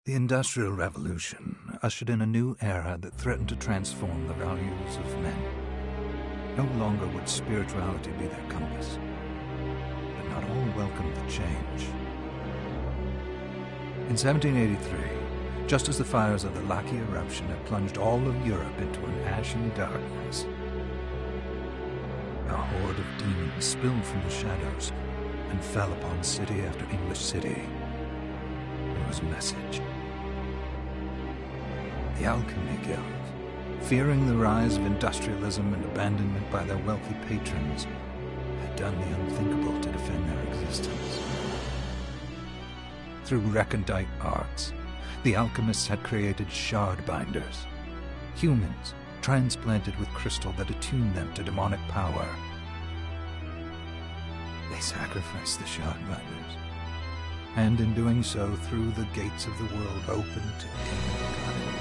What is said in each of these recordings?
The Industrial Revolution ushered in a new era that threatened to transform the values of men. No longer would spirituality be their compass, but not all welcomed the change. In 1783, just as the fires of the Laki eruption had plunged all of Europe into an ashen darkness, a horde of demons spilled from the shadows and fell upon city after English city. It was a message. The Alchemy Guild, fearing the rise of industrialism and abandonment by their wealthy patrons, had done the unthinkable to defend their existence. Through recondite arts, the alchemists had created shard binders, humans transplanted with crystal that attuned them to demonic power. They sacrificed the shard binders, and in doing so threw the gates of the world open to demon carnage.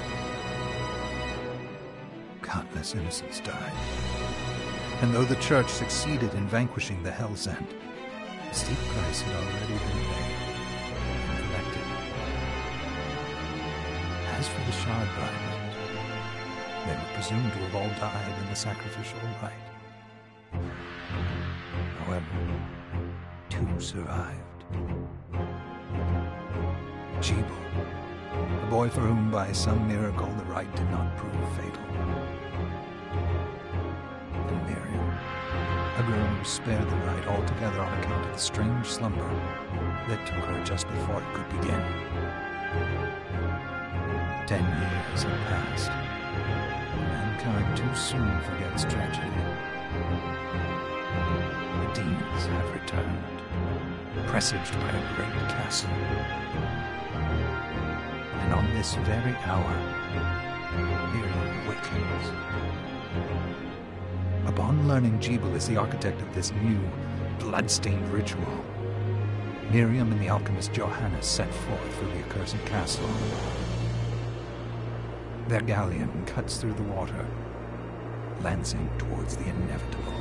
Countless innocents died, and though the Church succeeded in vanquishing the Hell's End, a steep price had already been paid and collected. As for the shard binders, they were presumed to have all died in the sacrificial rite. However, two survived. Jebel, a boy for whom by some miracle the rite did not prove fatal. And Miriam, a girl who was spared the rite altogether on account of the strange slumber that took her just before it could begin. 10 years have passed. Mankind too soon forgets tragedy. The demons have returned, presaged by a great castle. And on this very hour, Miriam awakens. Upon learning Jebel is the architect of this new, bloodstained ritual, Miriam and the alchemist Johannes set forth for the accursed castle. Their galleon cuts through the water, lancing towards the inevitable.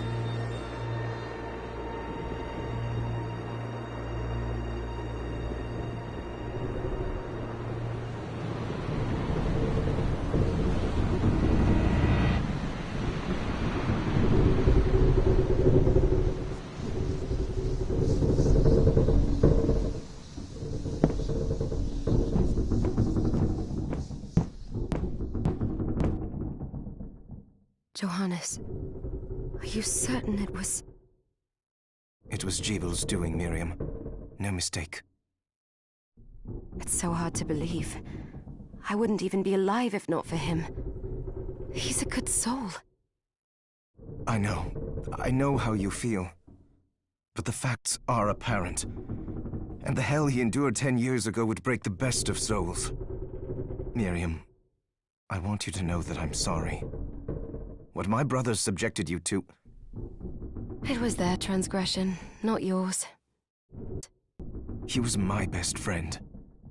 Johannes, are you certain it was... It was Jebel's doing, Miriam. No mistake. It's so hard to believe. I wouldn't even be alive if not for him. He's a good soul. I know how you feel. But the facts are apparent. And the hell he endured 10 years ago would break the best of souls. Miriam, I want you to know that I'm sorry. What my brothers subjected you to... It was their transgression, not yours. He was my best friend.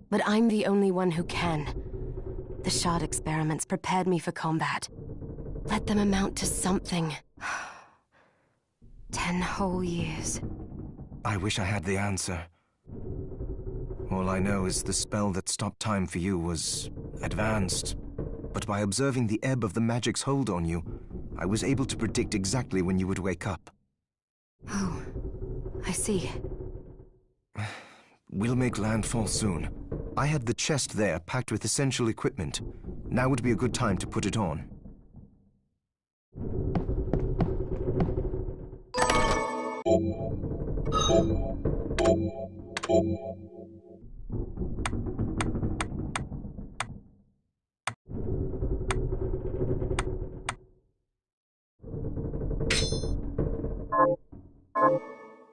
But I'm the only one who can. The shard experiments prepared me for combat. Let them amount to something. 10 whole years. I wish I had the answer. All I know is the spell that stopped time for you was advanced. But by observing the ebb of the magic's hold on you, I was able to predict exactly when you would wake up. Oh, I see. We'll make landfall soon. I had the chest there packed with essential equipment. Now would be a good time to put it on.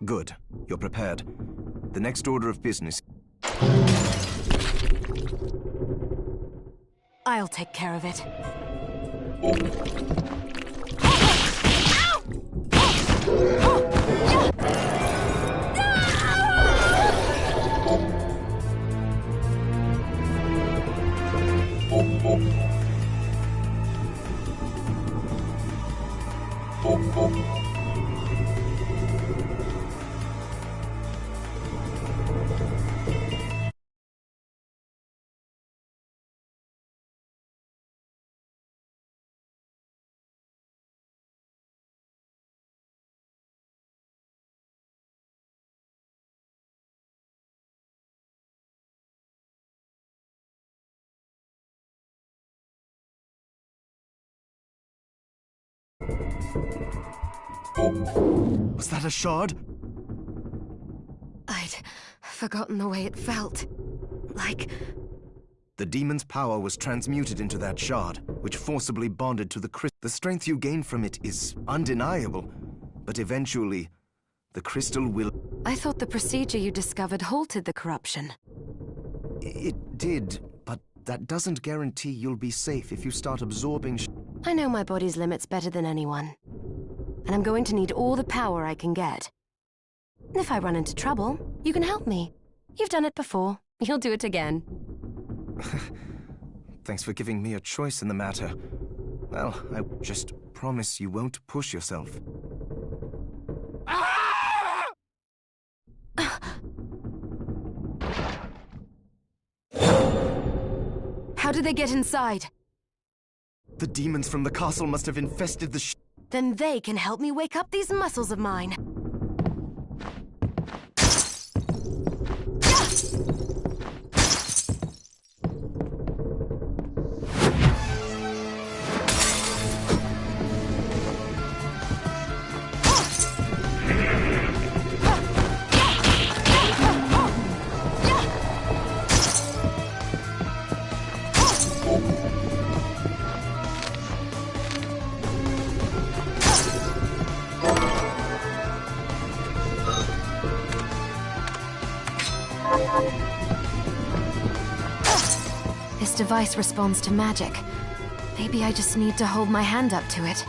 Good. You're prepared. The next order of business... I'll take care of it. Was that a shard? I'd forgotten the way it felt. Like... The demon's power was transmuted into that shard, which forcibly bonded to the crystal. The strength you gain from it is undeniable, but eventually, the crystal will... I thought the procedure you discovered halted the corruption. It did, but that doesn't guarantee you'll be safe if you start absorbing... I know my body's limits better than anyone. And I'm going to need all the power I can get. If I run into trouble, you can help me. You've done it before. You'll do it again. Thanks for giving me a choice in the matter. Well, I just promise you won't push yourself. How did they get inside? The demons from the castle must have infested the Then they can help me wake up these muscles of mine. This device responds to magic. Maybe I just need to hold my hand up to it.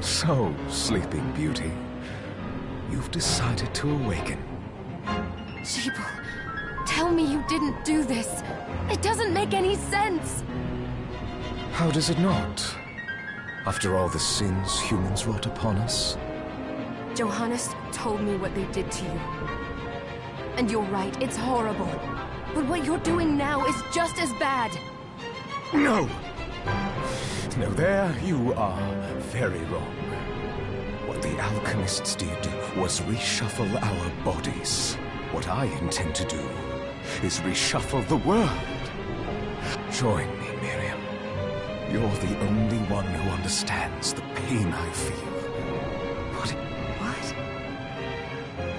So, Sleeping Beauty, you've decided to awaken. Jeeble, tell me you didn't do this. It doesn't make any sense. How does it not? After all the sins humans wrought upon us? Johannes told me what they did to you. And you're right, it's horrible. But what you're doing now is just as bad. No! No, there you are very wrong. What the alchemists did was reshuffle our bodies. What I intend to do is reshuffle the world. Join me, Miriam. You're the only one who understands the pain I feel. What?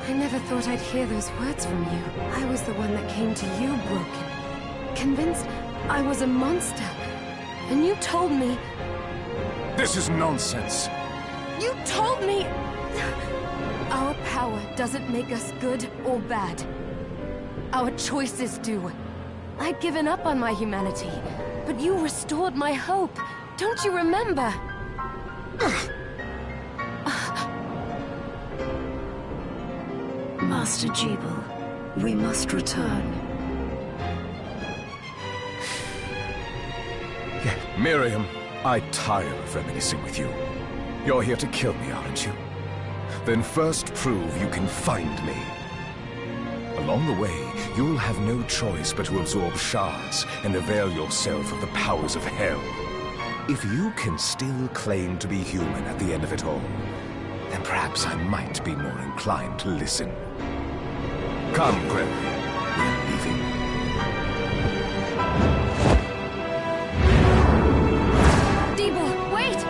I never thought I'd hear those words from you. I was the one that came to you broken. Convinced I was a monster. And you told me... This is nonsense. You told me... Our power doesn't make us good or bad. Our choices do. I'd given up on my humanity, but you restored my hope. Don't you remember? Master Jeeble, we must return. Yeah, Miriam, I tire of reminiscing with you. You're here to kill me, aren't you? Then first prove you can find me. Along the way, you'll have no choice but to absorb shards and avail yourself of the powers of hell. If you can still claim to be human at the end of it all, then perhaps I might be more inclined to listen. Come, Gregory. We're leaving. Jeeble, wait!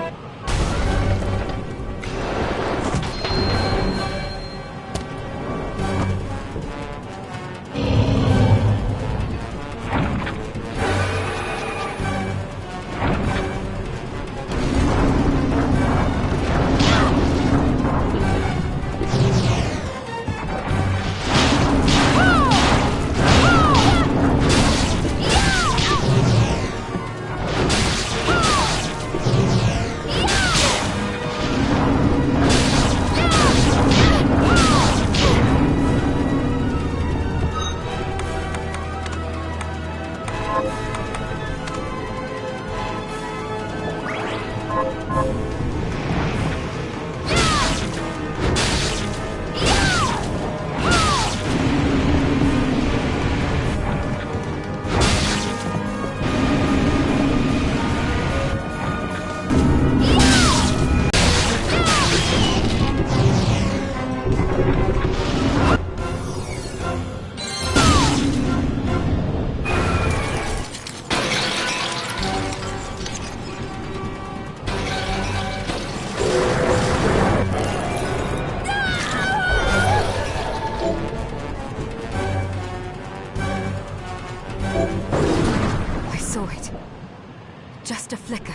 Just a flicker.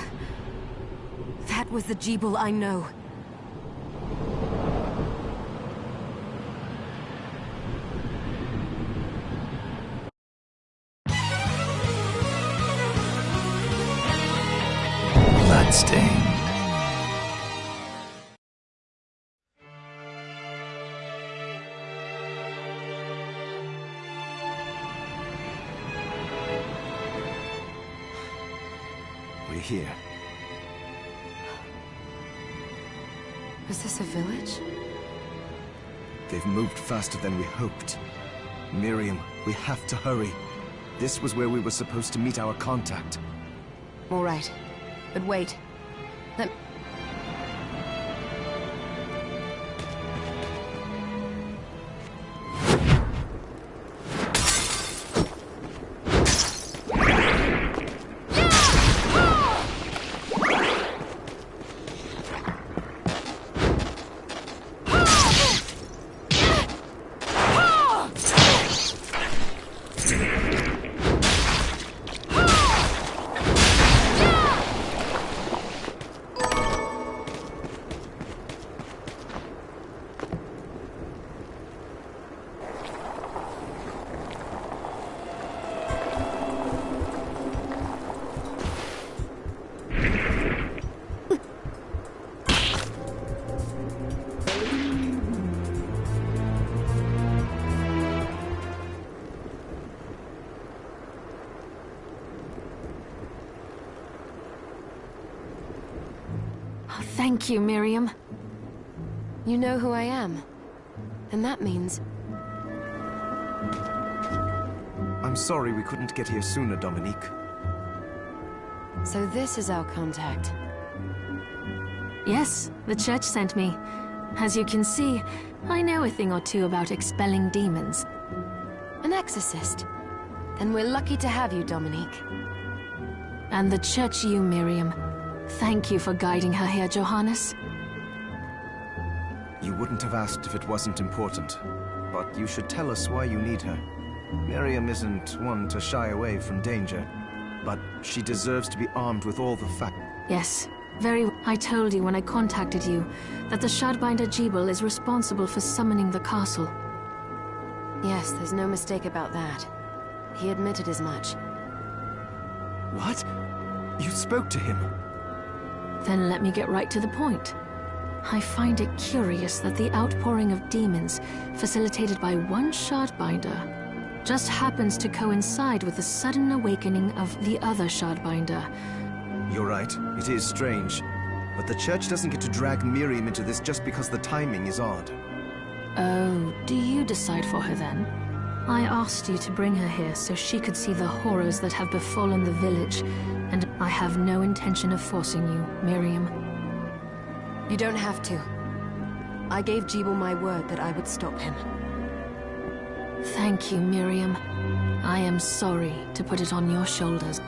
That was the Jeeble I know. Bloodstained. We're here. Was this a village? They've moved faster than we hoped. Miriam, we have to hurry. This was where we were supposed to meet our contact. All right. But wait. Let... Thank you, Miriam. You know who I am. And that means... I'm sorry we couldn't get here sooner, Dominique. So this is our contact. Yes, the church sent me. As you can see, I know a thing or two about expelling demons. An exorcist. Then we're lucky to have you, Dominique. And the church you, Miriam. Thank you for guiding her here, Johannes. You wouldn't have asked if it wasn't important, but you should tell us why you need her. Miriam isn't one to shy away from danger, but she deserves to be armed with all the facts. Yes, I told you when I contacted you that the Shardbinder Jebel is responsible for summoning the castle. Yes, there's no mistake about that. He admitted as much. What? You spoke to him? Then let me get right to the point. I find it curious that the outpouring of demons, facilitated by one Shardbinder, just happens to coincide with the sudden awakening of the other Shardbinder. You're right, it is strange. But the church doesn't get to drag Miriam into this just because the timing is odd. Oh, do you decide for her then? I asked you to bring her here so she could see the horrors that have befallen the village, and I have no intention of forcing you, Miriam. You don't have to. I gave Jebel my word that I would stop him. Thank you, Miriam. I am sorry to put it on your shoulders.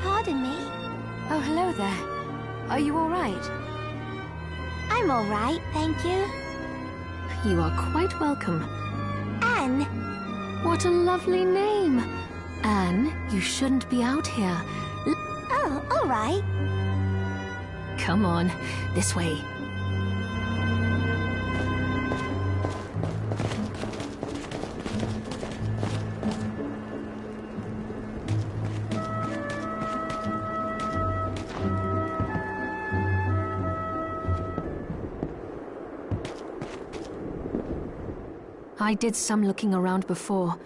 Pardon me? Oh, hello there. Are you all right? I'm all right, thank you. You are quite welcome. Anne? What a lovely name! Anne, you shouldn't be out here. Oh, all right. Come on, this way. I did some looking around before,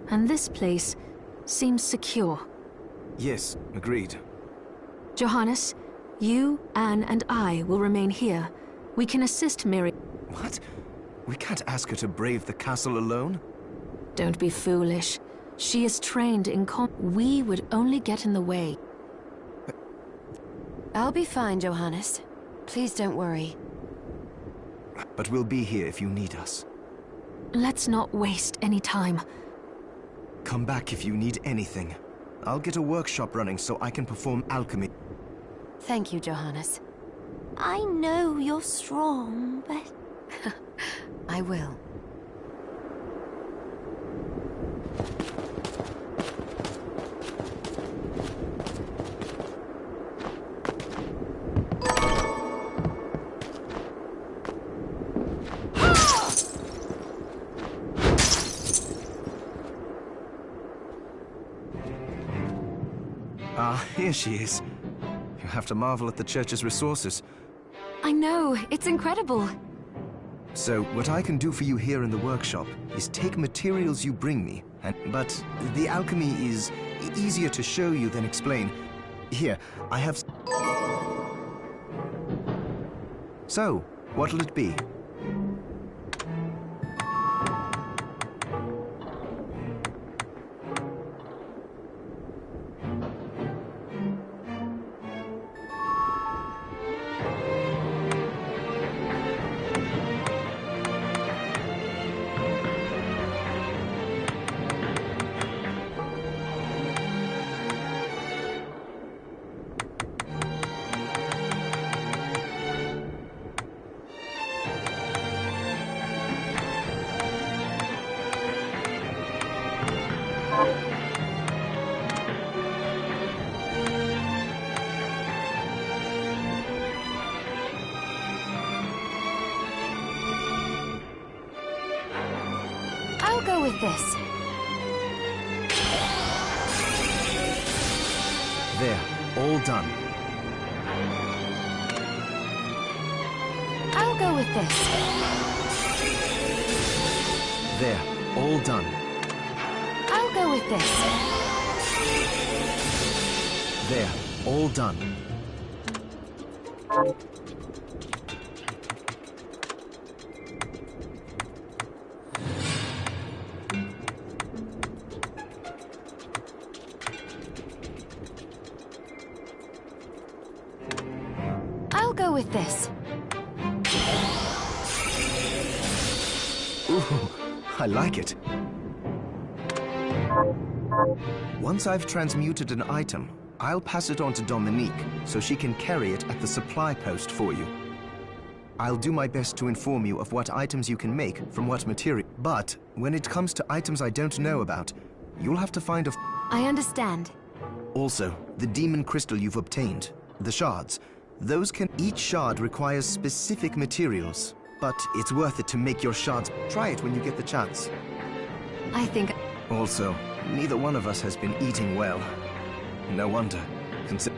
and this place seems secure. Yes, agreed. Johannes, you, Anne, and I will remain here. We can assist Miriam. What? We can't ask her to brave the castle alone? Don't be foolish. She is trained in We would only get in the way. I'll be fine, Johannes. Please don't worry. But we'll be here if you need us. Let's not waste any time. Come back if you need anything. I'll get a workshop running so I can perform alchemy. Thank you, Johannes. I know you're strong, but... I will. Ah, here she is. You have to marvel at the church's resources. I know, it's incredible. So, what I can do for you here in the workshop is take materials you bring me, but the alchemy is easier to show you than explain. Here, I have... So, what'll it be? I'll go with this. There, all done. I'll go with this. There, all done. I'll go with this. There, all done. with this. Ooh, I like it. Once I've transmuted an item, I'll pass it on to Dominique so she can carry it at the supply post for you. I'll do my best to inform you of what items you can make from what material. But when it comes to items I don't know about, you'll have to find a... I understand. Also, the demon crystal you've obtained, the shards, those can... Each shard requires specific materials, but it's worth it to make your shards. Try it when you get the chance. I think... Also, neither one of us has been eating well. No wonder.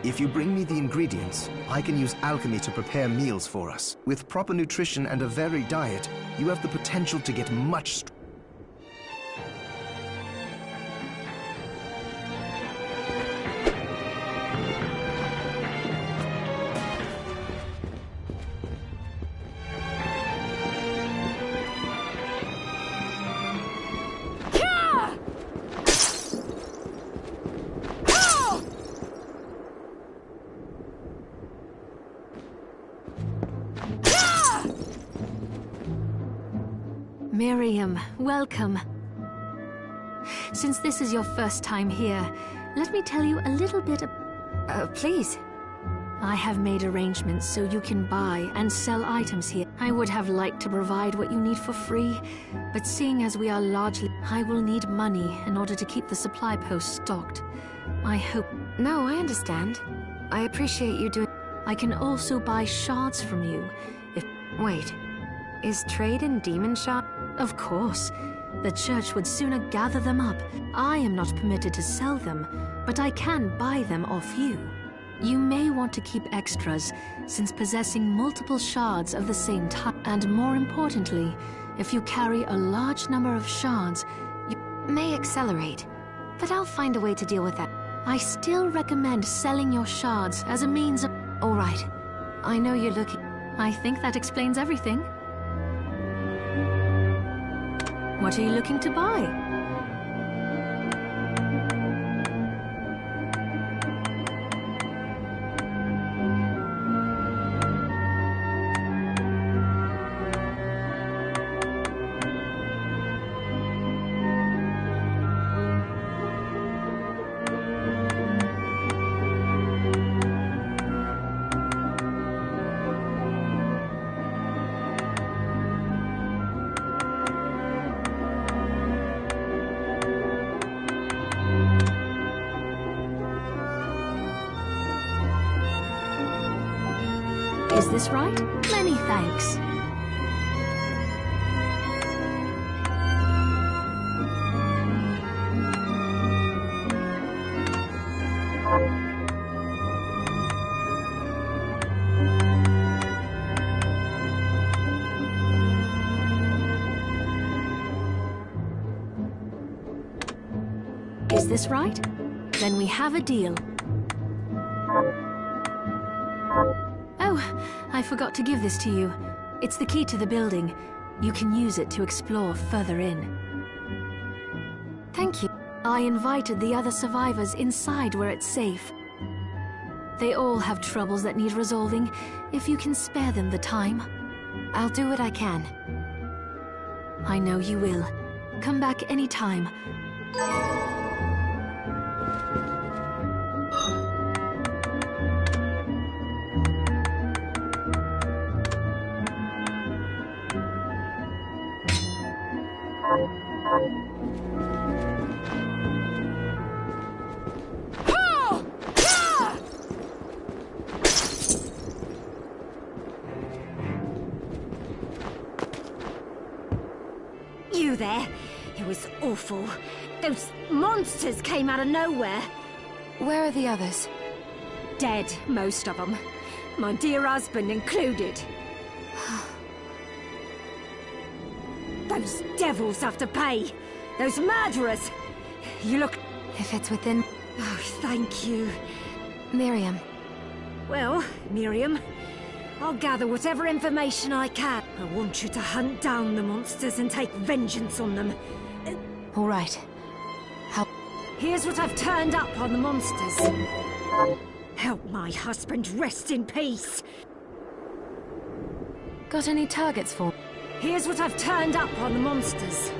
If you bring me the ingredients, I can use alchemy to prepare meals for us. With proper nutrition and a varied diet, you have the potential to get much stronger. Miriam, welcome. Since this is your first time here, let me tell you a little bit please. I have made arrangements so you can buy and sell items here. I would have liked to provide what you need for free, but seeing as we are largely... I will need money in order to keep the supply post stocked. I hope... No, I understand. I appreciate you doing... I can also buy shards from you, if... Wait. Is trade in demon shard? Of course. The church would sooner gather them up. I am not permitted to sell them, but I can buy them off you. You may want to keep extras, since possessing multiple shards of the same type, and more importantly, if you carry a large number of shards, you may accelerate, but I'll find a way to deal with that. I still recommend selling your shards as a means of... All right. I know you're looking... I think that explains everything. What are you looking to buy? Is this right? Many thanks. Is this right? Then we have a deal. Oh, I forgot to give this to you. It's the key to the building. You can use it to explore further in. Thank you. I invited the other survivors inside where it's safe. They all have troubles that need resolving, if you can spare them the time. I'll do what I can. I know you will. Come back anytime. You there? It was awful. Those monsters came out of nowhere. Where are the others? Dead, most of them. My dear husband included. Those devils have to pay. Those murderers. You look... If it's within... Oh, thank you. Miriam. Well, Miriam, I'll gather whatever information I can. I want you to hunt down the monsters and take vengeance on them. All right. Here's what I've turned up on the monsters. Help my husband rest in peace. Got any targets for me? Here's what I've turned up on the monsters.